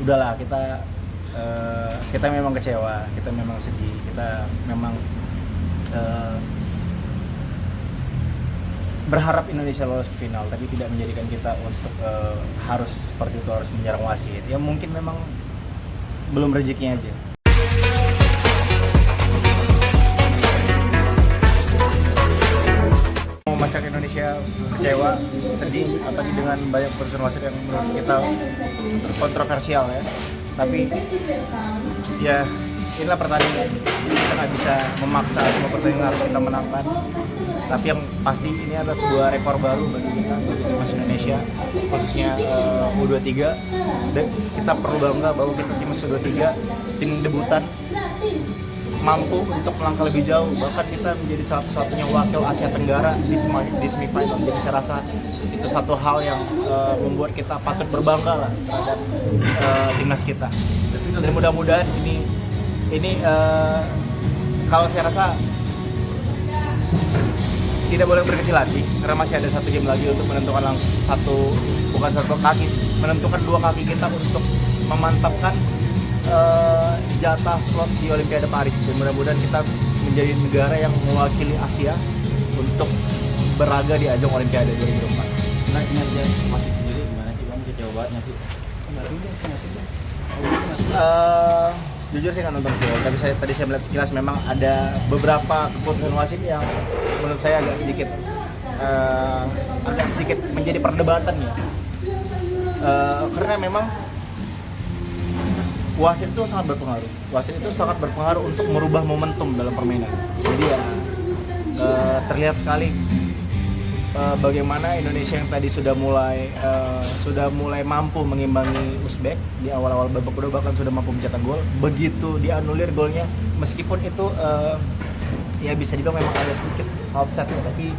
udahlah kita memang kecewa, kita memang sedih, kita memang uh, berharap Indonesia lolos ke final, tapi tidak menjadikan kita untuk harus seperti itu, harus menyerang wasit. Ya mungkin memang belum rezekinya aja. Masyarakat Indonesia kecewa, sedih, apalagi dengan banyak putusan wasit yang menurut kita kontroversial ya. Tapi ya inilah pertandingan, kita nggak bisa memaksa semua pertandingan harus kita menangkan. Tapi yang pasti ini adalah sebuah rekor baru bagi kita, bagi timnas Indonesia, khususnya U23. Dan kita perlu bangga bahwa kita timnas U23, tim debutan, mampu untuk melangkah lebih jauh. Bahkan kita menjadi satu-satunya wakil Asia Tenggara di semifinal. Jadi saya rasa itu satu hal yang membuat kita patut berbangga lah terhadap timnas kita. Dan mudah-mudahan ini kalau saya rasa tidak boleh berkecil hati karena masih ada 1 game lagi untuk menentukan bukan satu kaki sih, menentukan 2 kaki kita untuk memantapkan jatah slot di Olimpiade Paris. Dan mudah-mudahan kita menjadi negara yang mewakili Asia untuk berlaga di ajang Olimpiade 2024. Nah, kinerja masih sendiri gimana sih Bang? Kecewa banget sih? Jujur saya nggak nonton full, tapi tadi saya melihat sekilas memang ada beberapa keputusan wasit yang menurut saya agak sedikit menjadi perdebatan ya. Karena memang wasit itu sangat berpengaruh untuk merubah momentum dalam permainan. Jadi ya terlihat sekali bagaimana Indonesia yang tadi sudah mulai mampu mengimbangi Uzbek di awal-awal babak kedua, bahkan sudah mampu mencetak gol. Begitu dianulir golnya, meskipun itu ya bisa dibilang memang ada sedikit offset ya, tapi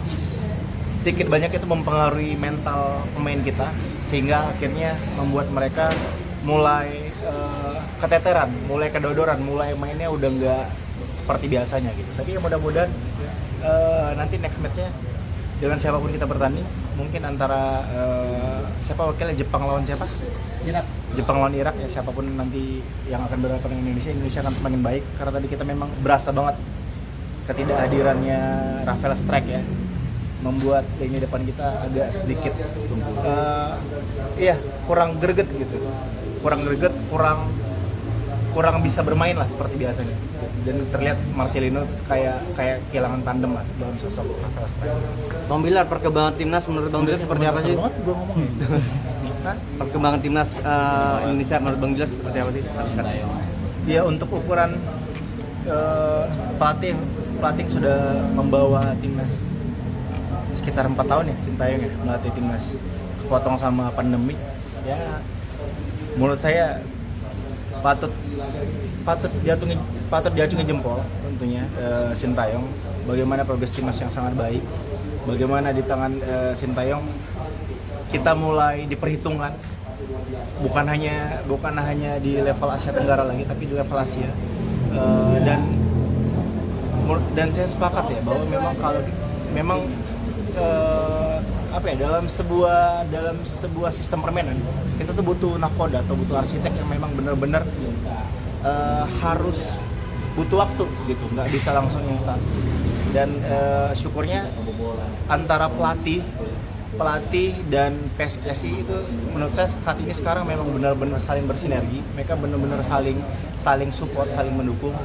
sedikit banyak itu mempengaruhi mental pemain kita, sehingga akhirnya membuat mereka mulai keteteran, mulai kedodoran, mulai mainnya udah nggak seperti biasanya gitu. Tapi ya mudah-mudahan nanti next match-nya dengan siapapun kita bertanding, mungkin antara siapa wakilnya, Jepang lawan siapa? Jepang lawan Irak ya, siapapun nanti yang akan berhadapan dengan Indonesia akan semakin baik, karena tadi kita memang berasa banget ketidakhadirannya Rafael Strijk ya, membuat lini depan kita agak sedikit kurang greget gitu, kurang bisa bermain lah seperti biasanya. Dan terlihat Marcelino kayak kehilangan tandem mas dalam sosok Rafael Strijk. Bang Bilar, perkembangan timnas menurut Bang Bilar seperti apa sih? Perkembangan timnas Indonesia menurut Bang Bilar seperti apa sih sekarang? Ya untuk ukuran pelatih sudah membawa timnas sekitar 4 tahun ya, Sintayong ya, melatih timnas, kepotong sama pandemi. Ya menurut saya patut diacungi jempol tentunya Sintayong, bagaimana progres timnas yang sangat baik, bagaimana di tangan Sintayong kita mulai diperhitungkan, bukan hanya di level Asia Tenggara lagi, tapi di level Asia. Dan saya sepakat ya bahwa memang dalam sebuah sistem permainan kita tuh butuh nakoda atau butuh arsitek yang memang benar-benar harus butuh waktu gitu, nggak bisa langsung instan. Dan syukurnya antara pelatih dan PSSI itu menurut saya saat ini sekarang memang benar-benar saling bersinergi, mereka benar-benar saling support, saling mendukung.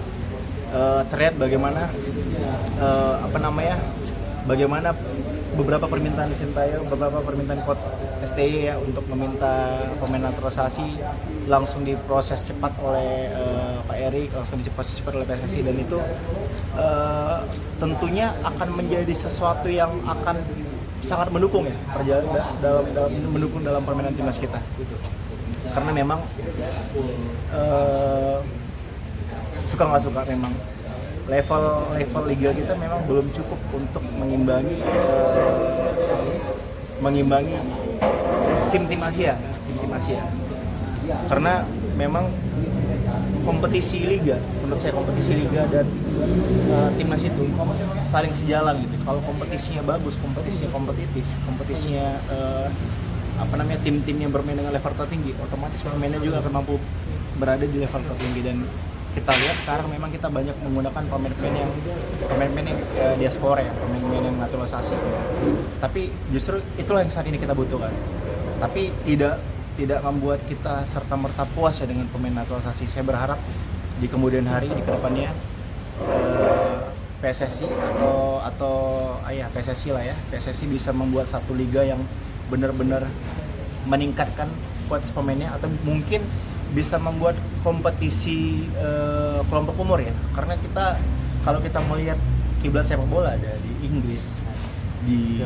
Terlihat bagaimana bagaimana beberapa permintaan di Sintayong, beberapa permintaan coach STY ya untuk meminta pemain naturalisasi langsung diproses cepat oleh Pak Erik, langsung diproses cepat oleh PSSI, dan itu tentunya akan menjadi sesuatu yang akan sangat mendukung ya mendukung dalam permainan timnas kita gitu. Karena memang suka nggak suka memang level liga kita memang belum cukup untuk mengimbangi tim Asia. Karena memang kompetisi liga, menurut saya kompetisi liga dan timnas itu saling sejalan gitu. Kalau kompetisinya bagus, kompetisinya kompetitif, kompetisinya tim-tim yang bermain dengan level tertinggi, otomatis pemainnya juga akan mampu berada di level tertinggi. Dan kita lihat sekarang memang kita banyak menggunakan pemain-pemain yang diaspora ya, pemain-pemain yang naturalisasi. Tapi justru itulah yang saat ini kita butuhkan. Tapi tidak membuat kita serta-merta puas ya dengan pemain naturalisasi. Saya berharap di kemudian hari, di kedepannya PSSI PSSI lah ya, PSSI bisa membuat satu liga yang benar-benar meningkatkan kualitas pemainnya, atau mungkin bisa membuat kompetisi kelompok umur ya, karena kalau kita melihat kiblat sepak bola ada di Inggris, di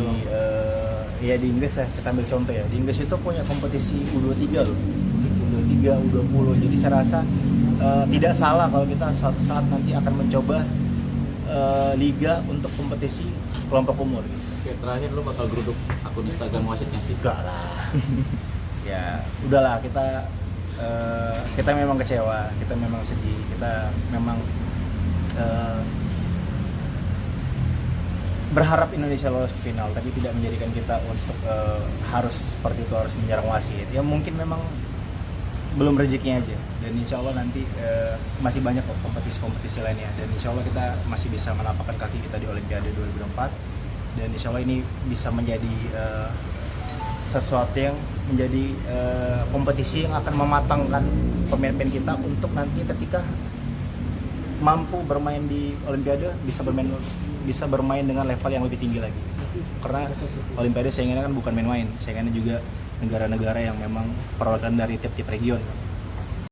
Inggris ya, kita ambil contoh ya, di Inggris itu punya kompetisi U23 loh, U23, U20. Jadi saya rasa tidak salah kalau kita suatu saat nanti akan mencoba liga untuk kompetisi kelompok umur gitu. Oke, terakhir lu bakal geruduk akun Instagram wasitnya sih? Enggak lah. Ya udahlah, kita memang kecewa, kita memang sedih, kita memang berharap Indonesia lolos ke final, tapi tidak menjadikan kita untuk harus seperti itu, harus menyerang wasit. Ya mungkin memang belum rezekinya aja, dan insya Allah nanti masih banyak kompetisi-kompetisi lainnya, dan insya Allah kita masih bisa menapakkan kaki kita di Olimpiade 2024, dan insya Allah ini bisa menjadi sesuatu yang menjadi kompetisi yang akan mematangkan pemain-pemain kita untuk nanti ketika mampu bermain di Olimpiade bisa bermain dengan level yang lebih tinggi lagi. Karena Olimpiade saingannya kan bukan main-main, saingannya juga negara-negara yang memang perwakilan dari tiap-tiap region.